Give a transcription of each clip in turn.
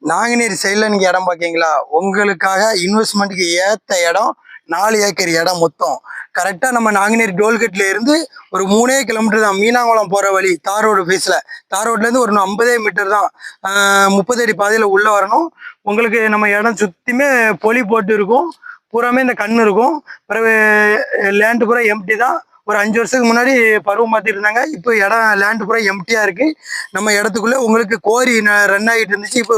நாங்குநேரி சைடில் நீங்கள் இடம் பார்க்கீங்களா? உங்களுக்காக இன்வெஸ்ட்மெண்ட்டுக்கு ஏற்ற இடம் 4 ஏக்கர் இடம் மொத்தம். கரெக்டாக நம்ம நாங்குநேரி டோல்கேட்ல இருந்து ஒரு 3 கிலோமீட்டர் தான். மீனாங்குளம் போகிற வழி தார் ரோடு ஃபேஸில். தார் ரோட்லேருந்து ஒரு 50 மீட்டர் தான். 30 அடி பாதையில் உள்ளே வரணும். உங்களுக்கு நம்ம இடம் சுற்றியுமே பொலி போட்டு இருக்கும். பூராமே இந்த கண் இருக்கும். பிறகு லேண்டு பூரா எம்டி தான். ஒரு 5 வருஷத்துக்கு முன்னாடி பருவம் மாற்றிட்டு இருந்தாங்க. இப்போ இடம் லேண்டு பூரா எம்டியாக இருக்குது. நம்ம இடத்துக்குள்ளே உங்களுக்கு கோரி ரன் ஆகிட்டு இருந்துச்சு. இப்போ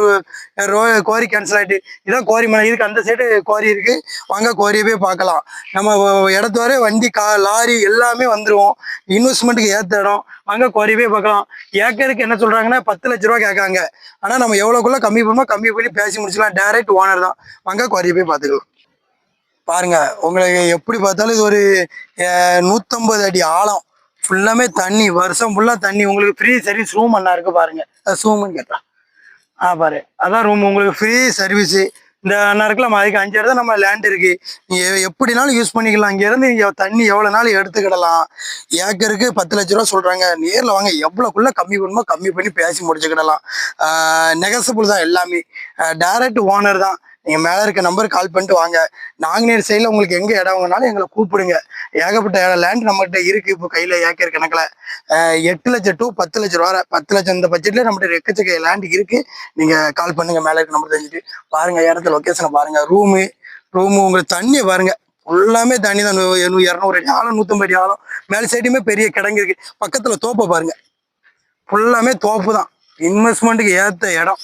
கோரி கேன்சல் ஆகிட்டு. இதான் கோரி மலை. இதுக்கு அந்த சைடு கோரி இருக்குது. வாங்க கோரியை போய் பார்க்கலாம். நம்ம இடத்து வரை வண்டி லாரி எல்லாமே வந்துடுவோம். இன்வெஸ்ட்மெண்ட்டுக்கு ஏற்ற இடம். வாங்க கோரி போய் பார்க்கலாம். ஏக்கருக்கு என்ன சொல்கிறாங்கன்னா 10 லட்ச ரூபா கேட்காங்க. ஆனால் நம்ம எவ்வளோக்குள்ளே கம்மி பண்ணி பேசி முடிச்சுக்கலாம். டைரக்ட் ஓனர் தான். வாங்க கோரியை போய் பார்த்துக்கலாம். பாருங்க, உங்களுக்கு எப்படி பார்த்தாலும் இது ஒரு 150 அடி ஆழம். ஃபுல்லாமே தண்ணி, வருஷம் ஃபுல்லாக தண்ணி. உங்களுக்கு ஃப்ரீ சர்வீஸ் ரூம் அண்ணா இருக்கு பாருங்க. ரூம்னு கேட்டா பாரு, அதான் ரூம். உங்களுக்கு ஃப்ரீ சர்வீஸு. இந்த அண்ணா இருக்கலாம். அதுக்கு 5 இடம் நம்ம லேண்ட் இருக்கு. நீங்கள் எப்படினாலும் யூஸ் பண்ணிக்கலாம். இங்கேருந்து இங்கே தண்ணி எவ்வளோ நாள் எடுத்துக்கிடலாம். ஏக்கருக்கு 10 லட்ச ரூபா சொல்கிறாங்க. நேரில் வாங்க, எவ்வளோக்குள்ளே கம்மி பண்ணுமோ கம்மி பண்ணி பேசி முடிச்சுக்கிடலாம். நெகசபிள் தான் எல்லாமே. டைரக்ட் ஓனர் தான். நீங்கள் மேலே இருக்க நம்பருக்கு கால் பண்ணிட்டு வாங்க. நாங்குநேரி சைடில் உங்களுக்கு எங்கே இடம் வாங்கினாலும் எங்களை கூப்பிடுங்க. ஏகப்பட்ட லேண்ட் நம்மகிட்ட இருக்குது. இப்போ கையில் ஏக்கர் கணக்கில் 8 லட்சம் to 10 லட்சம் ரூபா. 10 லட்சம் இந்த பட்ஜெட்லேயே நம்மகிட்ட எக்கச்சக்க லேண்ட் இருக்குது. நீங்கள் கால் பண்ணுங்கள். மேலே இருக்க நம்பர் தெரிஞ்சுட்டு பாருங்கள். இடத்த லொக்கேஷனை பாருங்கள். ரூமு உங்களுக்கு தண்ணியை பாருங்கள். ஃபுல்லாமே தண்ணி தான். 200 அடி ஆழம், 150 அடி ஆழம். மேலே சைடுமே பெரிய கிடங்கு இருக்குது. பக்கத்தில் தோப்பை பாருங்கள். ஃபுல்லாமே தோப்பு தான். இன்வெஸ்ட்மெண்ட்டுக்கு ஏற்ற இடம்.